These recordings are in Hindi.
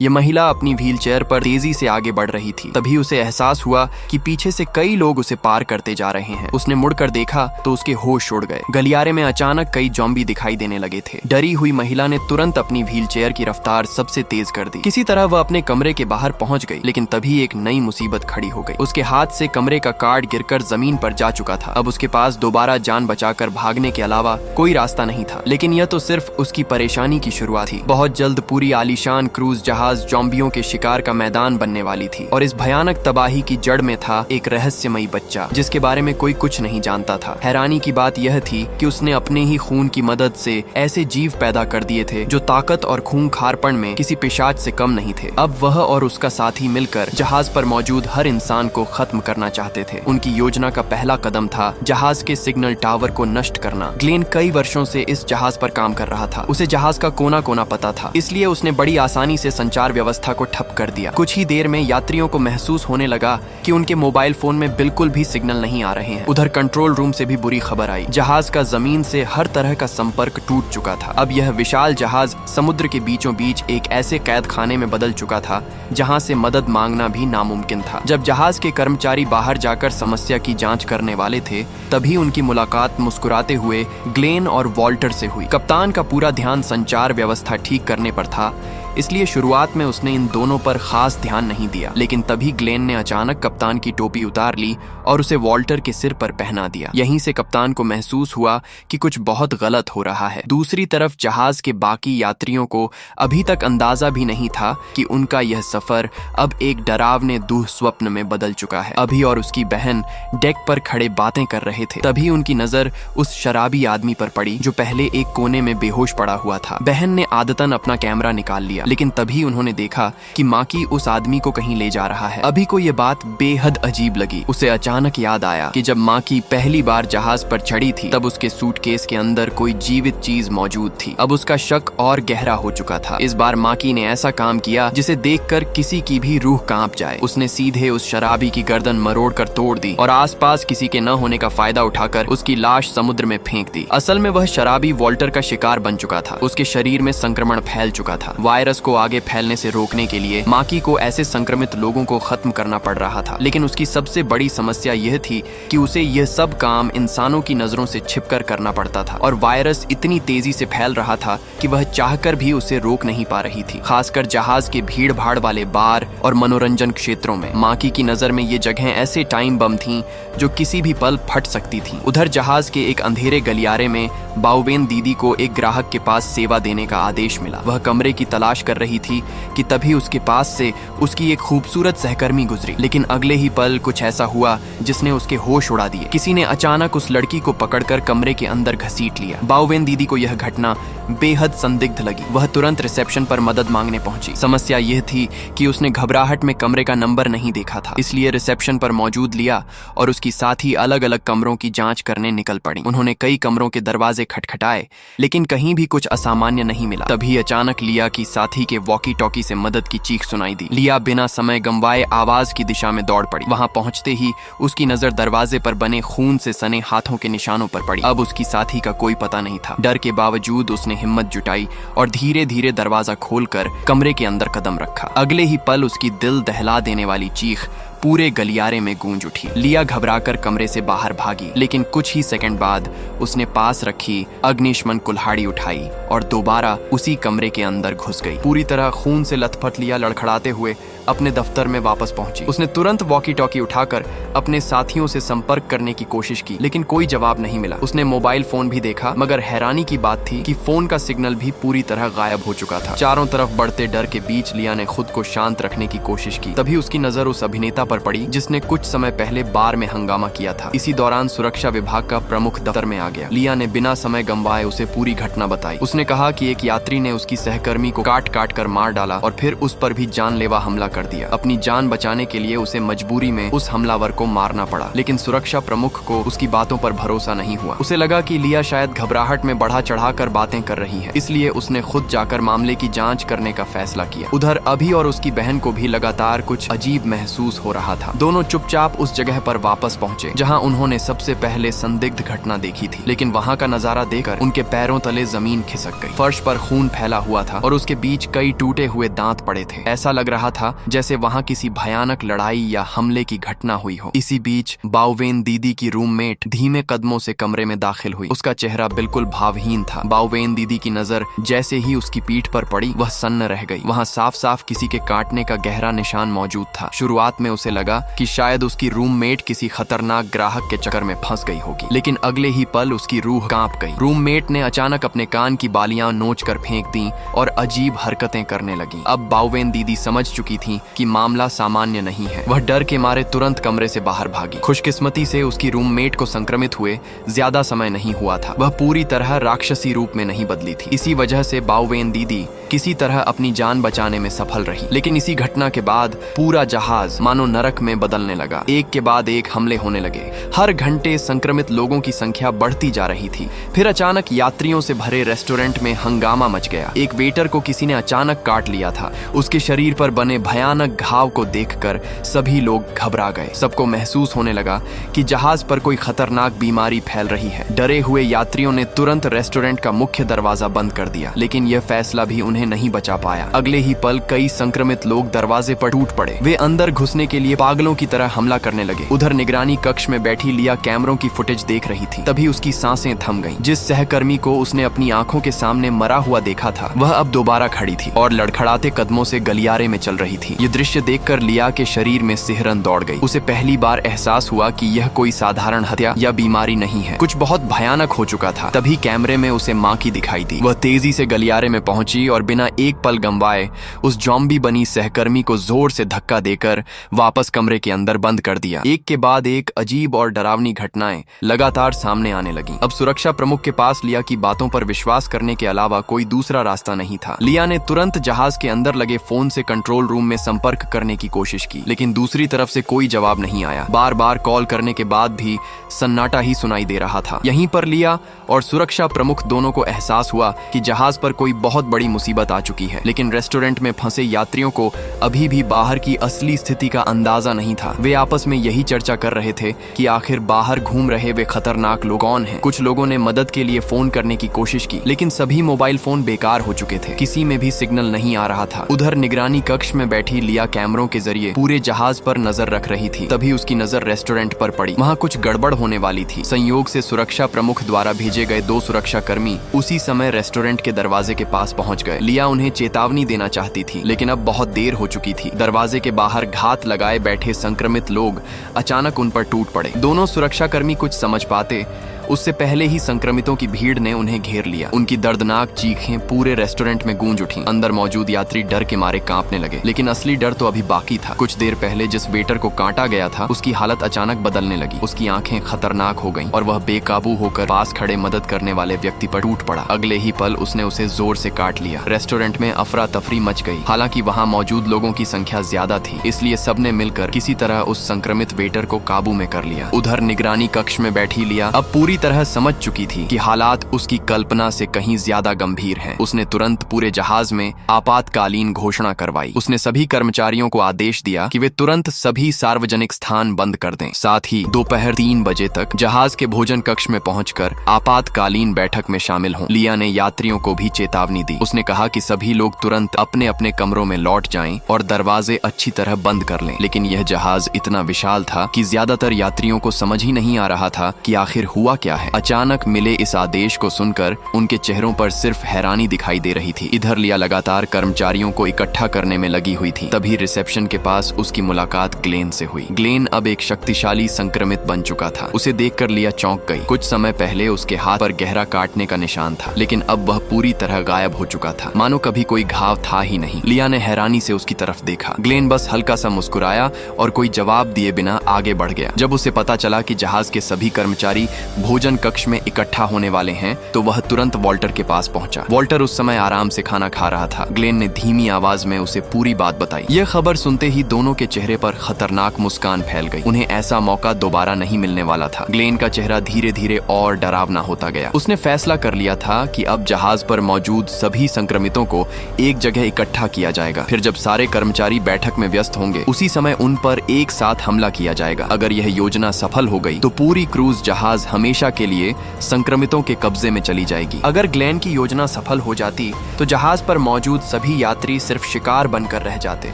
ये महिला अपनी व्हीलचेयर पर तेजी से आगे बढ़ रही थी। तभी उसे एहसास हुआ कि पीछे से कई लोग उसे पार करते जा रहे हैं। उसने मुड़कर देखा तो उसके होश उड़ गए। गलियारे में अचानक कई ज़ॉम्बी दिखाई देने लगे थे। डरी हुई महिला ने तुरंत अपनी व्हीलचेयर की रफ्तार सबसे तेज कर दी। किसी तरह वह अपने कमरे के बाहर पहुंच गई, लेकिन तभी एक नई मुसीबत खड़ी हो गई। उसके हाथ से कमरे का कार्ड गिरकर जमीन पर जा चुका था। अब उसके पास दोबारा जान बचाकर भागने के अलावा कोई रास्ता नहीं था। लेकिन यह तो सिर्फ उसकी परेशानी की शुरुआत थी। बहुत जल्द पूरी आलीशान क्रूज जहाज ज़ॉम्बियों के शिकार का मैदान बनने वाली थी, और इस भयानक तबाही की जड़ में था एक रहस्यमयी बच्चा जिसके बारे में कोई कुछ नहीं जानता था। हैरानी की बात यह थी कि उसने अपने ही खून की मदद से ऐसे जीव पैदा कर दिए थे जो ताकत और खूंखारपन में किसी पिशाच से कम नहीं थे। अब वह और उसका साथी मिलकर जहाज पर मौजूद हर इंसान को खत्म करना चाहते थे। उनकी योजना का पहला कदम था जहाज के सिग्नल टावर को नष्ट करना। ग्लेन कई वर्षों से इस जहाज पर काम कर रहा था। उसे जहाज का कोना कोना पता था, इसलिए उसने बड़ी आसानी से संचार व्यवस्था को ठप कर दिया। कुछ ही देर में यात्रियों को महसूस होने लगा कि उनके मोबाइल फोन में बिल्कुल भी सिग्नल नहीं आ रहे हैं। उधर कंट्रोल रूम से भी बुरी खबर आई। जहाज का जमीन से हर तरह का संपर्क टूट चुका था। अब यह विशाल जहाज समुद्र के बीचों बीच एक ऐसे कैद खाने में बदल चुका था जहां से मदद मांगना भी नामुमकिन था। जब जहाज के कर्मचारी बाहर जाकर समस्या की जांच करने वाले थे, तभी उनकी मुलाकात मुस्कुराते हुए ग्लेन और वॉल्टर से हुई। कप्तान का पूरा ध्यान संचार व्यवस्था ठीक करने पर था, इसलिए शुरुआत में उसने इन दोनों पर खास ध्यान नहीं दिया। लेकिन तभी ग्लेन ने अचानक कप्तान की टोपी उतार ली और उसे वॉल्टर के सिर पर पहना दिया। यहीं से कप्तान को महसूस हुआ कि कुछ बहुत गलत हो रहा है। दूसरी तरफ जहाज के बाकी यात्रियों को अभी तक अंदाजा भी नहीं था कि उनका यह सफर अब एक डरावने दुःस्वप्न में बदल चुका है। अभी और उसकी बहन डेक पर खड़े बातें कर रहे थे। तभी उनकी नजर उस शराबी आदमी पर पड़ी जो पहले एक कोने में बेहोश पड़ा हुआ था। बहन ने आदतन अपना कैमरा निकाल लिया, लेकिन तभी उन्होंने देखा कि माकी उस आदमी को कहीं ले जा रहा है। अभी को ये बात बेहद अजीब लगी। उसे अचानक याद आया कि जब माकी पहली बार जहाज पर चढ़ी थी तब उसके सूटकेस के अंदर कोई जीवित चीज मौजूद थी। अब उसका शक और गहरा हो चुका था। इस बार माकी ने ऐसा काम किया जिसे देखकर किसी की भी रूह कांप जाए। उसने सीधे उस शराबी की गर्दन मरोड़ कर तोड़ दी और आसपास किसी के न होने का फायदा उठाकर उसकी लाश समुद्र में फेंक दी। असल में वह शराबी वॉल्टर का शिकार बन चुका था। उसके शरीर में संक्रमण फैल चुका था। वायरस को आगे फैलने से रोकने के लिए माकी को ऐसे संक्रमित लोगों को खत्म करना पड़ रहा था। लेकिन उसकी सबसे बड़ी समस्या यह थी कि उसे यह सब काम इंसानों की नजरों से छिपकर करना पड़ता था, और वायरस इतनी तेजी से फैल रहा था कि वह चाहकर भी उसे रोक नहीं पा रही थी। खासकर जहाज के भीड़ भाड़ वाले बार और मनोरंजन क्षेत्रों में माकी की नजर में ये जगह ऐसे टाइम बम थीं जो किसी भी पल फट सकती थी। उधर जहाज के एक अंधेरे गलियारे में बाउवेन दीदी को एक ग्राहक के पास सेवा देने का आदेश मिला। वह कमरे की तलाश कर रही थी कि तभी उसके पास से उसकी एक खूबसूरत सहकर्मी गुजरी। लेकिन अगले ही पल कुछ ऐसा हुआ जिसने उसके होश उड़ा दिए। किसी ने अचानक उस लड़की को पकड़कर कमरे के अंदर घसीट लिया। बाउवेन दीदी को यह घटना बेहद संदिग्ध लगी। वह तुरंत रिसेप्शन पर मदद मांगने पहुंची। समस्या यह थी कि उसने घबराहट में कमरे का नंबर नहीं देखा था, इसलिए रिसेप्शन पर मौजूद लिया और उसकी साथी अलग अलग कमरों की जांच करने निकल पड़ी। उन्होंने कई कमरों के दरवाजे खटखटाए, लेकिन कहीं भी कुछ असामान्य नहीं मिला। तभी अचानक लिया की साथी के वॉकी टॉकी से मदद की चीख सुनाई दी। लिया बिना समय गंवाए आवाज की दिशा में दौड़ पड़ी। वहां पहुंचते ही उसकी नजर दरवाजे पर बने खून से सने हाथों के निशानों पर पड़ी। अब उसकी साथी का कोई पता नहीं था। डर के बावजूद उसने हिम्मत जुटाई और धीरे धीरे दरवाजा खोलकर कमरे के अंदर कदम रखा। अगले ही पल उसकी दिल दहला देने वाली चीख पूरे गलियारे में गूंज उठी। लिया घबराकर कमरे से बाहर भागी, लेकिन कुछ ही सेकंड बाद उसने पास रखी अग्निशमन कुल्हाड़ी उठाई और दोबारा उसी कमरे के अंदर घुस गई। पूरी तरह खून से लथपथ लिया लड़खड़ाते हुए अपने दफ्तर में वापस पहुंची। उसने तुरंत वॉकी टॉकी उठाकर अपने साथियों से संपर्क करने की कोशिश की, लेकिन कोई जवाब नहीं मिला। उसने मोबाइल फोन भी देखा, मगर हैरानी की बात थी कि फोन का सिग्नल भी पूरी तरह गायब हो चुका था। चारों तरफ बढ़ते डर के बीच लिया ने खुद को शांत रखने की कोशिश की। तभी उसकी नजर उस अभिनेता पर पड़ी जिसने कुछ समय पहले बार में हंगामा किया था। इसी दौरान सुरक्षा विभाग का प्रमुख दफ्तर में आ गया। लिया ने बिना समय गंवाए उसे पूरी घटना बताई। उसने कहा कि एक यात्री ने उसकी सहकर्मी को काट काट कर मार डाला और फिर उस पर भी जानलेवा हमला कर दिया। अपनी जान बचाने के लिए उसे मजबूरी में उस हमलावर को मारना पड़ा, लेकिन सुरक्षा प्रमुख को उसकी बातों पर भरोसा नहीं हुआ। उसे लगा कि लिया शायद घबराहट में बढ़ा चढ़ाकर बातें कर रही है, इसलिए उसने खुद जाकर मामले की जांच करने का फैसला किया। उधर अभी और उसकी बहन को भी लगातार कुछ अजीब महसूस हो रहा रहा था। दोनों चुपचाप उस जगह पर वापस पहुंचे जहां उन्होंने सबसे पहले संदिग्ध घटना देखी थी, लेकिन वहां का नजारा देखकर उनके पैरों तले जमीन खिसक गई। फर्श पर खून फैला हुआ था और उसके बीच कई टूटे हुए दांत पड़े थे। ऐसा लग रहा था जैसे वहां किसी भयानक लड़ाई या हमले की घटना हुई हो। इसी बीच बाओवेन दीदी की रूममेट धीमे कदमों से कमरे में दाखिल हुई। उसका चेहरा बिल्कुल भावहीन था। बाओवेन दीदी की नजर जैसे ही उसकी पीठ पर पड़ी, वह सन्न रह गई। वहां साफ साफ किसी के काटने का गहरा निशान मौजूद था। शुरुआत में उसे लगा कि शायद उसकी रूममेट किसी खतरनाक ग्राहक के चक्कर में फंस गई होगी, लेकिन अगले ही पल उसकी रूह कांप गई। रूममेट ने अचानक अपने कान की बालियां नोच कर फेंक दी और अजीब हरकतें करने लगी। अब बाओवेन दीदी समझ चुकी थी कि मामला सामान्य नहीं है। वह डर के मारे तुरंत कमरे से बाहर भागी। खुशकिस्मती से उसकी रूममेट को संक्रमित हुए ज्यादा समय नहीं हुआ था। वह पूरी तरह राक्षसी रूप में नहीं बदली थी। इसी वजह से बाओवेन दीदी किसी तरह अपनी जान बचाने में सफल रही। लेकिन इसी घटना के बाद पूरा जहाज मानो नरक में बदलने लगा। एक के बाद एक हमले होने लगे। हर घंटे संक्रमित लोगों की संख्या बढ़ती जा रही थी। फिर अचानक यात्रियों से भरे रेस्टोरेंट में हंगामा मच गया। एक वेटर को किसी ने अचानक काट लिया था। उसके शरीर पर बने भयानक घाव को देखकर सभी लोग घबरा गए। सबको महसूस होने लगा कि जहाज पर कोई खतरनाक बीमारी फैल रही है। डरे हुए यात्रियों ने तुरंत रेस्टोरेंट का मुख्य दरवाजा बंद कर दिया, लेकिन यह फैसला भी उन्हें नहीं बचा पाया। अगले ही पल कई संक्रमित लोग दरवाजे पर टूट पड़े। वे अंदर घुसने के लिए पागलों की तरह हमला करने लगे। उधर निगरानी कक्ष में बैठी लिया कैमरों की फुटेज देख रही थी। तभी उसकी सांसें थम गईं। जिस सहकर्मी को उसने अपनी आंखों के सामने मरा हुआ देखा था, वह अब दोबारा खड़ी थी और लड़खड़ाते कदमों से गलियारे में चल रही थी। ये दृश्य देखकर लिया के शरीर में सिहरन दौड़ गई। उसे पहली बार एहसास हुआ कि यह कोई साधारण हत्या या बीमारी नहीं है, कुछ बहुत भयानक हो चुका था। तभी कैमरे में उसे माँ की दिखाई दी। वह तेजी से गलियारे में पहुंची और बिना एक पल गंवाए उस जॉम्बी बनी सहकर्मी को जोर से धक्का देकर वापस कमरे के अंदर बंद कर दिया। एक के बाद एक अजीब और डरावनी घटनाएं लगातार सामने आने लगी। अब सुरक्षा प्रमुख के पास लिया की बातों पर विश्वास करने के अलावा कोई दूसरा रास्ता नहीं था। लिया ने तुरंत जहाज के अंदर लगे फोन से कंट्रोल रूम में संपर्क करने की कोशिश की, लेकिन दूसरी तरफ से कोई जवाब नहीं आया। बार बार कॉल करने के बाद भी सन्नाटा ही सुनाई दे रहा था। यहीं पर लिया और सुरक्षा प्रमुख दोनों को एहसास हुआ कि जहाज पर कोई बहुत बड़ी मुसीबत आ चुकी है, लेकिन रेस्टोरेंट में फंसे यात्रियों को अभी भी बाहर की असली स्थिति का अंदाजा नहीं था। वे आपस में यही चर्चा कर रहे थे कि आखिर बाहर घूम रहे वे खतरनाक लोग कौन हैं। कुछ लोगों ने मदद के लिए फोन करने की कोशिश की, लेकिन सभी मोबाइल फोन बेकार हो चुके थे। किसी में भी सिग्नल नहीं आ रहा था। उधर निगरानी कक्ष में बैठी लिया कैमरों के जरिए पूरे जहाज पर नजर रख रही थी। तभी उसकी नजर रेस्टोरेंट पर पड़ी। वहाँ कुछ गड़बड़ होने वाली थी। संयोग से सुरक्षा प्रमुख द्वारा भेजे गए 2 सुरक्षा कर्मी उसी समय रेस्टोरेंट के दरवाजे के पास पहुंच गए। लिया उन्हें चेतावनी देना चाहती थी, लेकिन अब बहुत देर हो चुकी थी। दरवाजे के बाहर घात लगाए बैठे संक्रमित लोग अचानक उन पर टूट पड़े। दोनों सुरक्षाकर्मी कुछ समझ पाते उससे पहले ही संक्रमितों की भीड़ ने उन्हें घेर लिया। उनकी दर्दनाक चीखें पूरे रेस्टोरेंट में गूंज उठी। अंदर मौजूद यात्री डर के मारे कांपने लगे, लेकिन असली डर तो अभी बाकी था। कुछ देर पहले जिस वेटर को काटा गया था, उसकी हालत अचानक बदलने लगी। उसकी आंखें खतरनाक हो गईं और वह बेकाबू होकर पास खड़े मदद करने वाले व्यक्ति पर टूट पड़ा। अगले ही पल उसने उसे जोर से काट लिया। रेस्टोरेंट में अफरा तफरी मच गई। हालांकि वहाँ मौजूद लोगों की संख्या ज्यादा थी, इसलिए सबने मिलकर किसी तरह उस संक्रमित वेटर को काबू में कर लिया। उधर निगरानी कक्ष में बैठी लिया अब पूरी तरह समझ चुकी थी कि हालात उसकी कल्पना से कहीं ज्यादा गंभीर हैं। उसने तुरंत पूरे जहाज में आपातकालीन घोषणा करवाई। उसने सभी कर्मचारियों को आदेश दिया कि वे तुरंत सभी सार्वजनिक स्थान बंद कर दें। साथ ही दोपहर 3 बजे तक जहाज के भोजन कक्ष में पहुंचकर आपातकालीन बैठक में शामिल हों। लिया ने यात्रियों को भी चेतावनी दी। उसने कहा कि सभी लोग तुरंत अपने अपने कमरों में लौट जाएं और दरवाजे अच्छी तरह बंद कर लें। लेकिन यह जहाज इतना विशाल था कि ज्यादातर यात्रियों को समझ ही नहीं आ रहा था कि आखिर हुआ क्या है। अचानक मिले इस आदेश को सुनकर उनके चेहरों पर सिर्फ हैरानी दिखाई दे रही थी। इधर लिया लगातार कर्मचारियों को इकट्ठा करने में लगी हुई थी। तभी रिसेप्शन के पास उसकी मुलाकात ग्लेन से हुई। ग्लेन अब एक शक्तिशाली संक्रमित बन चुका था। उसे देखकर लिया चौंक गई। कुछ समय पहले उसके हाथ पर गहरा काटने का निशान था, लेकिन अब वह पूरी तरह गायब हो चुका था, मानो कभी कोई घाव था ही नहीं। लिया ने हैरानी से उसकी तरफ देखा। ग्लेन बस हल्का सा मुस्कुराया और कोई जवाब दिए बिना आगे बढ़ गया। जब उसे पता चला कि जहाज के सभी कर्मचारी भोजन कक्ष में इकट्ठा होने वाले हैं तो वह तुरंत वॉल्टर के पास पहुंचा। वॉल्टर उस समय आराम से खाना खा रहा था। ग्लेन ने धीमी आवाज में उसे पूरी बात बताई। यह खबर सुनते ही दोनों के चेहरे पर खतरनाक मुस्कान फैल गई। उन्हें ऐसा मौका दोबारा नहीं मिलने वाला था। ग्लेन का चेहरा धीरे धीरे और डरावना होता गया। उसने फैसला कर लिया था कि अब जहाज पर मौजूद सभी संक्रमितों को एक जगह इकट्ठा किया जाएगा। फिर जब सारे कर्मचारी बैठक में व्यस्त होंगे उसी समय उन पर एक साथ हमला किया जाएगा। अगर यह योजना सफल हो गई तो पूरी क्रूज जहाज हमेशा के लिए संक्रमितों के कब्जे में चली जाएगी। अगर ग्लेन की योजना सफल हो जाती तो जहाज पर मौजूद सभी यात्री सिर्फ शिकार बनकर रह जाते।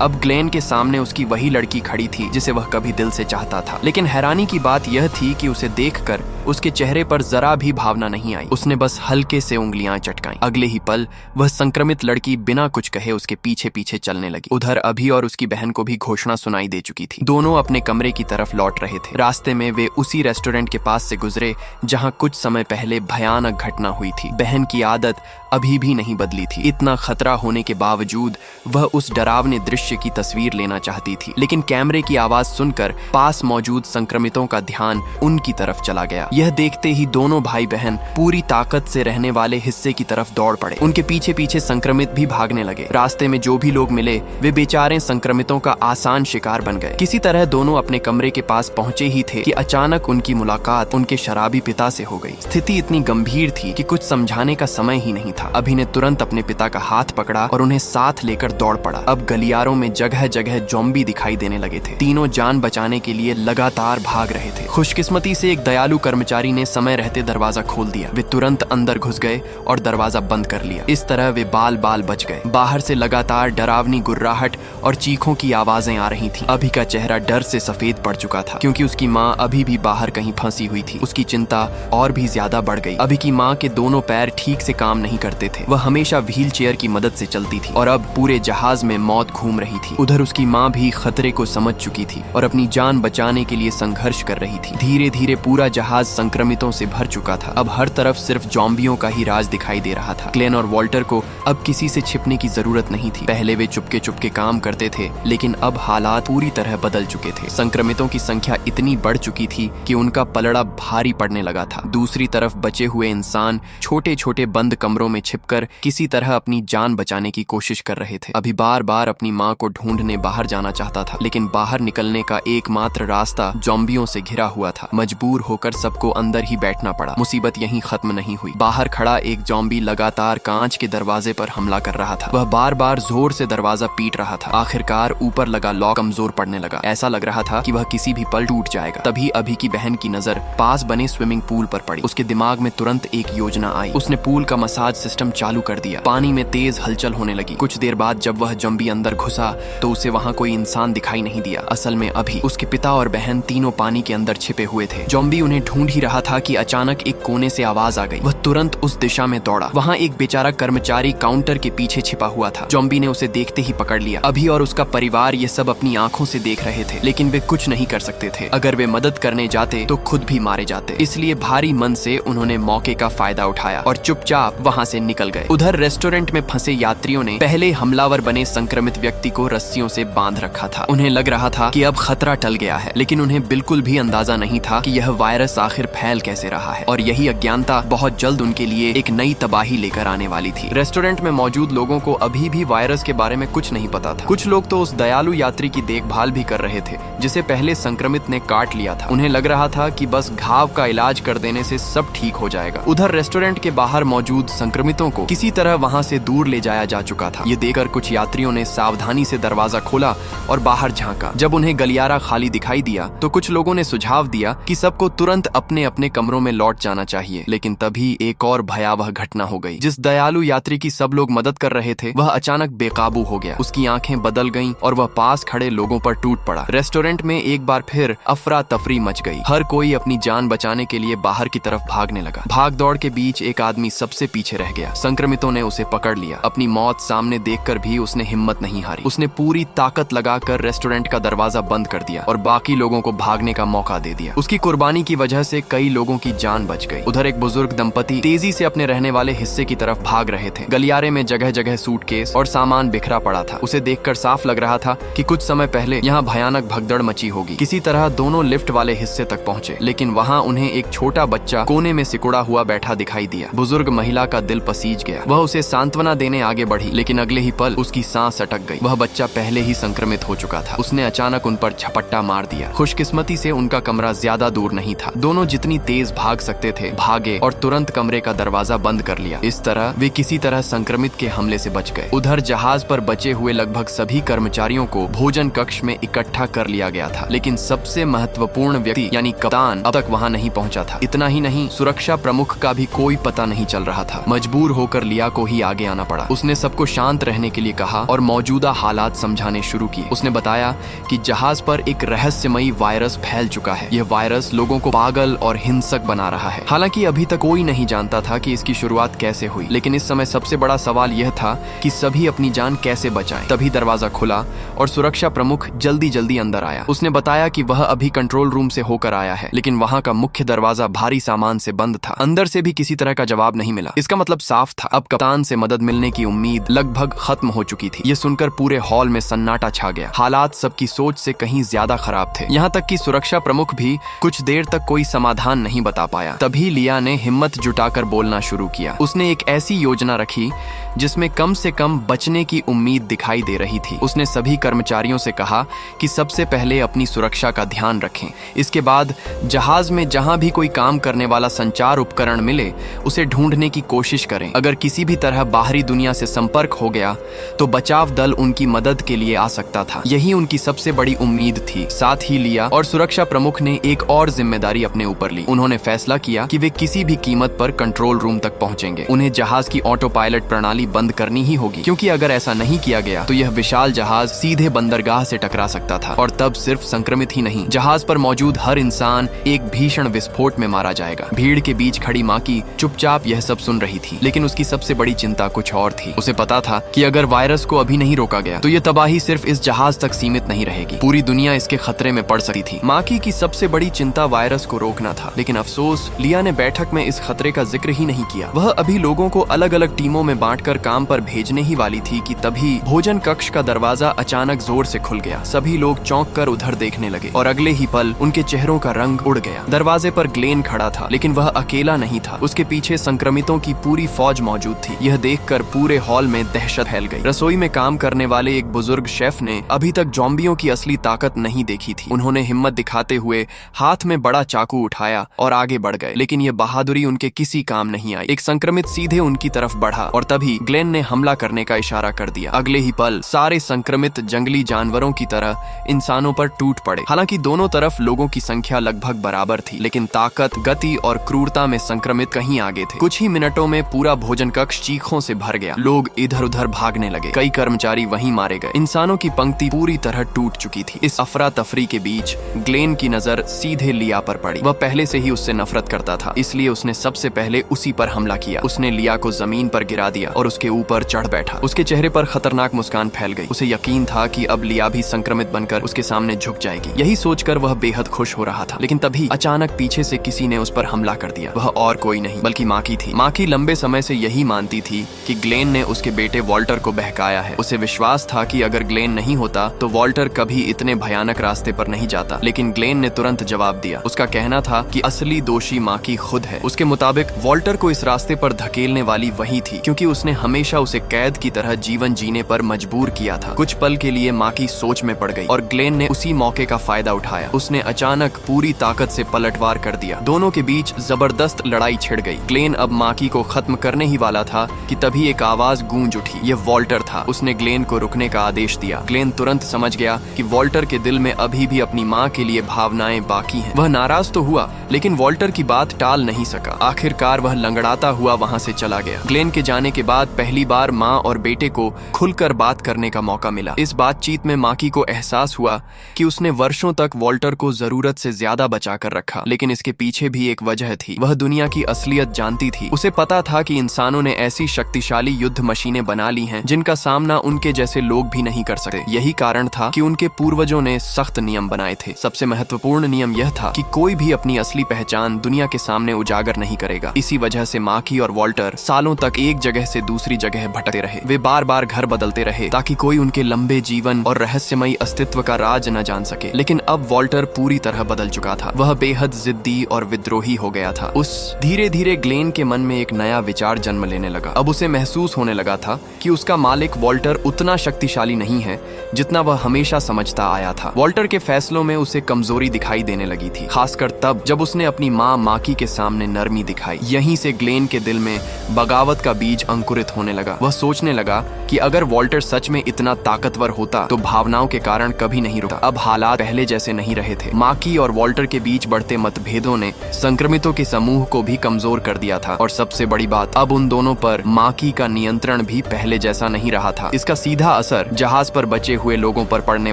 अब ग्लेन के सामने उसकी वही लड़की खड़ी थी जिसे वह कभी दिल से चाहता था। लेकिन हैरानी की बात यह थी कि उसे देखकर उसके चेहरे पर जरा भी भावना नहीं आई। उसने बस हल्के से उंगलियां चटकाई। अगले ही पल वह संक्रमित लड़की बिना कुछ कहे उसके पीछे पीछे चलने लगी। उधर अभी और उसकी बहन को भी घोषणा सुनाई दे चुकी थी। दोनों अपने कमरे की तरफ लौट रहे थे। रास्ते में वे उसी रेस्टोरेंट के पास से गुजरे जहां कुछ समय पहले भयानक घटना हुई थी। बहन की आदत अभी भी नहीं बदली थी। इतना खतरा होने के बावजूद वह उस डरावने दृश्य की तस्वीर लेना चाहती थी। लेकिन कैमरे की आवाज सुनकर पास मौजूद संक्रमितों का ध्यान उनकी तरफ चला गया। यह देखते ही दोनों भाई बहन पूरी ताकत से रहने वाले हिस्से की तरफ दौड़ पड़े। उनके पीछे पीछे संक्रमित भी भागने लगे। रास्ते में जो भी लोग मिले वे बेचारे संक्रमितों का आसान शिकार बन गए। किसी तरह दोनों अपने कमरे के पास पहुंचे ही थे कि अचानक उनकी मुलाकात उनके शराबी पिता से हो गई। स्थिति इतनी गंभीर थी कि कुछ समझाने का समय ही नहीं था। अभी ने तुरंत अपने पिता का हाथ पकड़ा और उन्हें साथ लेकर दौड़ पड़ा। अब गलियारों में जगह जगह ज़ॉम्बी दिखाई देने लगे थे। तीनों जान बचाने के लिए लगातार भाग रहे थे। खुशकिस्मती से एक दयालु कर्मचारी ने समय रहते दरवाजा खोल दिया। वे तुरंत अंदर घुस गए और दरवाजा बंद कर लिया। इस तरह वे बाल बाल बच गए। बाहर से लगातार डरावनी गुर्राहट और चीखों की आवाजें आ रही थीं। अभी का चेहरा डर से सफेद पड़ चुका था क्योंकि उसकी माँ अभी भी बाहर कहीं फंसी हुई थी। उसकी चिंता और भी ज्यादा बढ़ गई। अभी की माँ के दोनों पैर ठीक से काम नहीं करते थे। वह हमेशा व्हील चेयर की मदद से चलती थी और अब पूरे जहाज में मौत घूम रही थी। उधर उसकी माँ भी खतरे को समझ चुकी थी और अपनी जान बचाने के लिए संघर्ष कर रही थी। धीरे धीरे पूरा जहाज संक्रमितों से भर चुका था। अब हर तरफ सिर्फ ज़ॉम्बियों का ही राज दिखाई दे रहा था। ग्लेन और वॉल्टर को अब किसी से छिपने की जरूरत नहीं थी। पहले वे चुपके चुपके काम करते थे लेकिन अब हालात पूरी तरह बदल चुके थे। संक्रमितों की संख्या इतनी बढ़ चुकी थी कि उनका पलड़ा भारी पड़ने लगा था। दूसरी तरफ बचे हुए इंसान छोटे छोटे बंद कमरों में छिपकर किसी तरह अपनी जान बचाने की कोशिश कर रहे थे। अभी बार बार अपनी माँ को ढूंढने बाहर जाना चाहता था लेकिन बाहर निकलने का एकमात्र रास्ता ज़ॉम्बियों से घिरा हुआ था। मजबूर होकर सबको अंदर ही बैठना पड़ा। मुसीबत यहीं खत्म नहीं हुई। बाहर खड़ा एक ज़ॉम्बी लगातार कांच के दरवाजे पर हमला कर रहा था। वह बार बार जोर से दरवाजा पीट रहा था। आखिरकार ऊपर लगा लॉक कमजोर पड़ने लगा। ऐसा लग रहा था कि वह किसी भी पल टूट जाएगा। तभी अभी की बहन की नजर पास बने स्विमिंग पूल पर पड़ी। उसके दिमाग में तुरंत एक योजना आई। उसने पूल का मसाज सिस्टम चालू कर दिया। पानी में तेज हलचल होने लगी। कुछ देर बाद जब वह ज़ॉम्बी अंदर घुसा तो उसे वहाँ कोई इंसान दिखाई नहीं दिया। असल में अभी उसके पिता और बहन तीनों पानी के अंदर छिपे हुए थे। ज़ॉम्बी उन्हें ढूंढ ही रहा था कि अचानक एक कोने से आवाज आ गई। वह तुरंत उस दिशा में दौड़ा। वहाँ एक बेचारा कर्मचारी काउंटर के पीछे छिपा हुआ था। ज़ॉम्बी ने उसे देखते ही पकड़ लिया। अभी और उसका परिवार ये सब अपनी आंखों से देख रहे थे लेकिन वे कुछ नहीं कर सकते थे। अगर वे मदद करने जाते तो खुद भी मारे जाते। इसलिए भारी मन से उन्होंने मौके का फायदा उठाया और चुपचाप वहाँ से निकल गए। उधर रेस्टोरेंट में फंसे यात्रियों ने पहले हमलावर बने संक्रमित व्यक्ति को रस्सियों से बांध रखा था। उन्हें लग रहा था कि अब खतरा टल गया है लेकिन उन्हें बिल्कुल भी अंदाजा नहीं था कि यह वायरस आखिर फैल कैसे रहा है और यही अज्ञानता बहुत जल्द उनके लिए एक नई तबाही लेकर आने वाली थी। रेस्टोरेंट में मौजूद लोगों को अभी भी वायरस के बारे में कुछ नहीं पता था। कुछ लोग तो उस दयालु यात्री की देखभाल भी कर रहे थे जिसे पहले संक्रमित ने काट लिया था। उन्हें लग रहा था कि बस घाव का इलाज कर देने से सब ठीक हो जाएगा। उधर रेस्टोरेंट के बाहर मौजूद संक्रमितों को किसी तरह वहां से दूर ले जाया जा चुका था। ये देखकर कुछ यात्रियों ने सावधानी से दरवाजा खोला और बाहर झांका। जब उन्हें गलियारा खाली दिखाई दिया तो कुछ लोगों ने सुझाव दिया कि सबको तुरंत अपने अपने कमरों में लौट जाना चाहिए। लेकिन तभी एक और भयावह घटना हो गई। जिस दयालु यात्री की सब लोग मदद कर रहे थे वह अचानक बेकाबू हो गया। उसकी आंखें बदल गईं और वह पास खड़े लोगों पर टूट पड़ा। रेस्टोरेंट में एक बार फिर अफरा तफरी मच गई। हर कोई अपनी जान बचाने के लिए बाहर की तरफ भागने लगा। भाग दौड़ के बीच एक आदमी सबसे पीछे रह गया। संक्रमितों ने उसे पकड़ लिया। अपनी मौत सामने देखकर भी उसने हिम्मत नहीं हारी। उसने पूरी ताकत लगाकर रेस्टोरेंट का दरवाजा बंद कर दिया और बाकी लोगों को भागने का मौका दे दिया। उसकी कुर्बानी की वजह से कई लोगों की जान बच गई। उधर एक बुजुर्ग दंपति तेजी से अपने रहने वाले हिस्से की तरफ भाग रहे थे। गलियारे में जगह जगह सूटकेस और सामान बिखरा पड़ा था। उसे देखकर साफ लग रहा था कि कुछ समय पहले यहाँ भयानक भगदड़ मची होगी। किसी तरह दोनों लिफ्ट वाले हिस्से तक पहुंचे, लेकिन वहाँ उन्हें एक छोटा बच्चा कोने में सिकुड़ा हुआ बैठा दिखाई दिया। बुजुर्ग महिला का दिल पसीज गया। वह उसे सांत्वना देने आगे बढ़ी, लेकिन अगले ही पल उसकी सांस अटक गई। वह बच्चा पहले ही संक्रमित हो चुका था। उसने अचानक उन पर झपट्टा मार दिया। खुशकिस्मती से उनका कमरा ज्यादा दूर नहीं था। दोनों जितनी तेज भाग सकते थे भागे और तुरंत कमरे का दरवाजा बंद कर लिया। इस तरह वे किसी तरह संक्रमित के हमले से बच गए। उधर जहाज पर बचे हुए लगभग सभी कर्मचारियों को भोजन कक्ष में इकट्ठा कर लिया गया था, लेकिन सबसे महत्वपूर्ण व्यक्ति यानी कप्तान अब तक वहां नहीं पहुंचा था। इतना ही नहीं, सुरक्षा प्रमुख का भी कोई पता नहीं चल रहा था। मजबूर होकर लिया को ही आगे आना पड़ा। उसने सबको शांत रहने के लिए कहा और मौजूदा हालात समझाने शुरू किए। उसने बताया कि जहाज पर एक रहस्यमयी वायरस फैल चुका है। यह वायरस लोगों को पागल और हिंसक बना रहा है। हालांकि अभी तक कोई नहीं जानता था कि इसकी शुरुआत कैसे हुई, लेकिन इस समय सबसे बड़ा सवाल यह था कि सभी अपनी जान कैसे बचाएं। तभी दरवाजा खुला और सुरक्षा प्रमुख जल्दी जल्दी अंदर आया। उसने बताया कि वह अभी कंट्रोल रूम से होकर आया है, लेकिन वहां का मुख्य दरवाजा भारी सामान से बंद था। अंदर से भी किसी तरह का जवाब नहीं मिला। इसका मतलब साफ था, अब कप्तान से मदद मिलने की उम्मीद लगभग खत्म हो चुकी थी। यह सुनकर पूरे हॉल में सन्नाटा छा गया। हालात सबकी सोच से कहीं ज्यादा खराब थे। यहाँ तक कि सुरक्षा प्रमुख भी कुछ देर तक कोई समाधान नहीं बता पाया। तभी लिया ने हिम्मत जुटाकर बोलना शुरू किया। उसने एक ऐसी योजना रखी जिसमें कम से कम बचने की उम्मीद दिखाई दे रही थी। उसने सभी कर्मचारियों से कहा कि सबसे पहले अपनी सुरक्षा का ध्यान रखें। इसके बाद जहाज में जहां भी कोई काम करने वाला संचार उपकरण मिले उसे ढूंढने की कोशिश करें। अगर किसी भी तरह बाहरी दुनिया से संपर्क हो गया तो बचाव दल उनकी मदद के लिए आ सकता था। यही उनकी सबसे बड़ी उम्मीद थी। साथ ही लिया और सुरक्षा प्रमुख ने एक और जिम्मेदारी अपने ऊपर ली। उन्होंने फैसला किया कि वे किसी भी कीमत पर कंट्रोल रूम तक पहुंचेंगे। उन्हें जहाज की ऑटो पायलट प्रणाली बंद करनी ही होगी, क्योंकि अगर ऐसा नहीं किया गया तो यह विशाल जहाज सीधे बंदरगाह से टकरा सकता था और तब सिर्फ संक्रमित ही नहीं, जहाज पर मौजूद हर इंसान एक भीषण विस्फोट में मारा जाएगा। भीड़ के बीच खड़ी माकी चुपचाप यह सब सुन रही थी, लेकिन उसकी सबसे बड़ी चिंता कुछ और थी। उसे पता था कि अगर वायरस को अभी नहीं रोका गया तो यह तबाही सिर्फ इस जहाज तक सीमित नहीं रहेगी, पूरी दुनिया इसके खतरे में पड़ सकती थी। माकी की सबसे बड़ी चिंता वायरस को रोकना था, लेकिन अफसोस लिया ने बैठक में इस खतरे का जिक्र ही नहीं किया। वह अभी लोगों को अलग अलग टीमों में बांटकर काम पर भेजने ही वाली थी कि तभी भोजन कक्ष का दरवाजा अचानक जोर से खुल गया। सभी लोग चौंक कर उधर देखने लगे और अगले ही पल उनके चेहरों का रंग उड़ गया। दरवाजे पर ग्लेन खड़ा था, लेकिन वह अकेला नहीं था। उसके पीछे संक्रमितों की पूरी फौज मौजूद थी। यह देखकर पूरे हॉल में दहशत फैल गई। रसोई में काम करने वाले एक बुजुर्ग शेफ ने अभी तक ज़ॉम्बियों की असली ताकत नहीं देखी थी। उन्होंने हिम्मत दिखाते हुए हाथ में बड़ा चाकू उठाया और आगे बढ़ गए, लेकिन यह बहादुरी उनके किसी काम नहीं आई। एक संक्रमित सीधे उनकी तरफ बढ़ा और तभी ग्लेन ने हमला करने का इशारा कर दिया। अगले ही पल सारे संक्रमित जंगली जानवरों की तरह इंसानों पर टूट पड़े। हालांकि दोनों तरफ लोगों की संख्या लगभग बराबर थी, लेकिन ताकत, गति और क्रूरता में संक्रमित कहीं आगे थे। कुछ ही मिनटों में पूरा भोजन कक्ष चीखों से भर गया। लोग इधर उधर भागने लगे। कई कर्मचारी वहीं मारे गए। इंसानों की पंक्ति पूरी तरह टूट चुकी थी। इस अफरा तफरी के बीच ग्लेन की नजर सीधे लिया पर पड़ी। वह पहले से ही उससे नफरत करता था, इसलिए उसने सबसे पहले उसी पर हमला किया। उसने लिया को जमीन पर गिरा दिया और उसके ऊपर चढ़ बैठा। उसके चेहरे पर खतरनाक मुस्कान फैल गई। उसे यकीन था कि अब लिया भी संक्रमित बनकर उसके सामने झुक जाएगी। यही सोचकर वह बेहद खुश हो रहा था, लेकिन तभी अचानक पीछे से किसी ने उस पर हमला कर दिया। वह और कोई नहीं बल्कि माकी थी। माकी लंबे समय से यही मानती थी कि ग्लेन ने उसके बेटे वॉल्टर को बहकाया है। उसे विश्वास था कि अगर ग्लेन नहीं होता तो वॉल्टर कभी इतने भयानक रास्ते पर नहीं जाता, लेकिन ग्लेन ने तुरंत जवाब दिया। उसका कहना था कि असली दोषी माकी खुद है। उसके मुताबिक वॉल्टर को इस रास्ते पर धकेलने वाली वही थी, क्योंकि उसने हमेशा उसे कैद की तरह जीवन जीने पर मजबूर किया था। कुछ पल के लिए माकी सोच में पड़ गई और ग्लेन ने उसी मौके का फायदा उठाया। उसने अचानक पूरी ताकत से पलटवार कर दिया। दोनों के बीच जबरदस्त लड़ाई छिड़ गई। ग्लेन अब माकी को खत्म करने ही वाला था कि तभी एक आवाज गूंज उठी। यह वॉल्टर था। उसने ग्लेन को रुकने का आदेश दिया। ग्लेन तुरंत समझ गया कि वॉल्टर के दिल में अभी भी अपनी माँ के लिए भावनाएं बाकी हैं। वह नाराज तो हुआ, लेकिन वॉल्टर की बात टाल नहीं सका। आखिरकार वह लंगड़ाता हुआ वहां से चला गया। ग्लेन के जाने के बाद बाद पहली बार माँ और बेटे को खुलकर बात करने का मौका मिला। इस बातचीत में माकी को एहसास हुआ कि उसने वर्षों तक वॉल्टर को जरूरत से ज्यादा बचा कर रखा, लेकिन इसके पीछे भी एक वजह थी। वह दुनिया की असलियत जानती थी। उसे पता था कि इंसानों ने ऐसी शक्तिशाली युद्ध मशीनें बना ली हैं जिनका सामना उनके जैसे लोग भी नहीं कर सकते। यही कारण था कि उनके पूर्वजों ने सख्त नियम बनाए थे। सबसे महत्वपूर्ण नियम यह था कि कोई भी अपनी असली पहचान दुनिया के सामने उजागर नहीं करेगा। इसी वजह से माकी और वॉल्टर सालों तक एक जगह से दूसरी जगह भटकते रहे। वे बार बार घर बदलते रहे ताकि कोई उनके लंबे जीवन और रहस्यमयी अस्तित्व का राज न जान सके। लेकिन अब वॉल्टर पूरी तरह बदल चुका था। वह बेहद जिद्दी और विद्रोही हो गया था। उस धीरे धीरे ग्लेन के मन में एक नया विचार जन्म लेने लगा। अब उसे महसूस होने लगा था कि उसका मालिक वॉल्टर उतना शक्तिशाली नहीं है जितना वह हमेशा समझता आया था। वॉल्टर के फैसलों में उसे कमजोरी दिखाई देने लगी थी, खासकर तब जब उसने अपनी माँ माकी के सामने नरमी दिखाई। यहीं से ग्लेन के दिल में बगावत का बीज अंकुरित होने लगा। वह सोचने लगा कि अगर वॉल्टर सच में इतना ताकतवर होता तो भावनाओं के कारण कभी नहीं रुकता। अब हालात पहले जैसे नहीं रहे थे। माकी और वॉल्टर के बीच बढ़ते मतभेदों ने संक्रमितों के समूह को भी कमजोर कर दिया था, और सबसे बड़ी बात, अब उन दोनों पर माकी का नियंत्रण भी पहले जैसा नहीं रहा था। इसका सीधा असर जहाज पर बचे हुए लोगों पर पड़ने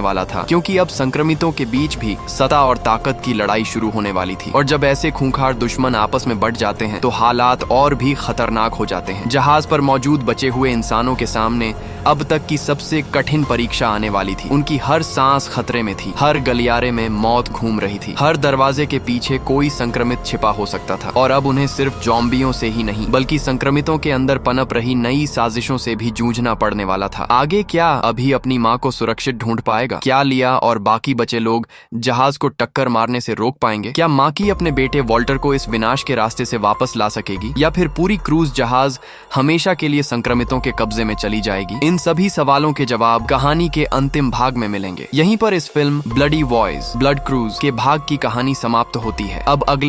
वाला था, क्योंकि अब संक्रमितों के बीच भी सत्ता और ताकत की लड़ाई शुरू होने वाली थी। और जब ऐसे खूंखार दुश्मन आपस में बढ़ जाते हैं तो हालात और भी खतरनाक हो जाते हैं। जहाज पर मौजूद बचे हुए इंसानों के सामने अब तक की सबसे कठिन परीक्षा आने वाली थी। उनकी हर सांस खतरे में थी, हर गलियारे में मौत घूम रही थी, हर दरवाजे के पीछे कोई संक्रमित छिपा हो सकता था। और अब उन्हें सिर्फ ज़ॉम्बियों से ही नहीं बल्कि संक्रमितों के अंदर पनप रही नई साजिशों से भी जूझना पड़ने वाला था। आगे क्या? अभी अपनी माँ को सुरक्षित ढूंढ पाएगा क्या लिया और बाकी बचे लोग जहाज को टक्कर मारने से रोक पाएंगे? क्या माकी अपने बेटे वॉल्टर को इस विनाश के रास्ते से वापस ला सकेगी, या फिर पूरी क्रूज जहाज हमेशा के लिए संक्रमितों के कब्जे में चली जाएगी? इन सभी सवालों के जवाब कहानी के अंतिम भाग में मिलेंगे। यहीं पर इस film bloody voyage blood cruise के भाग की कहानी समाप्त होती है। अब अगले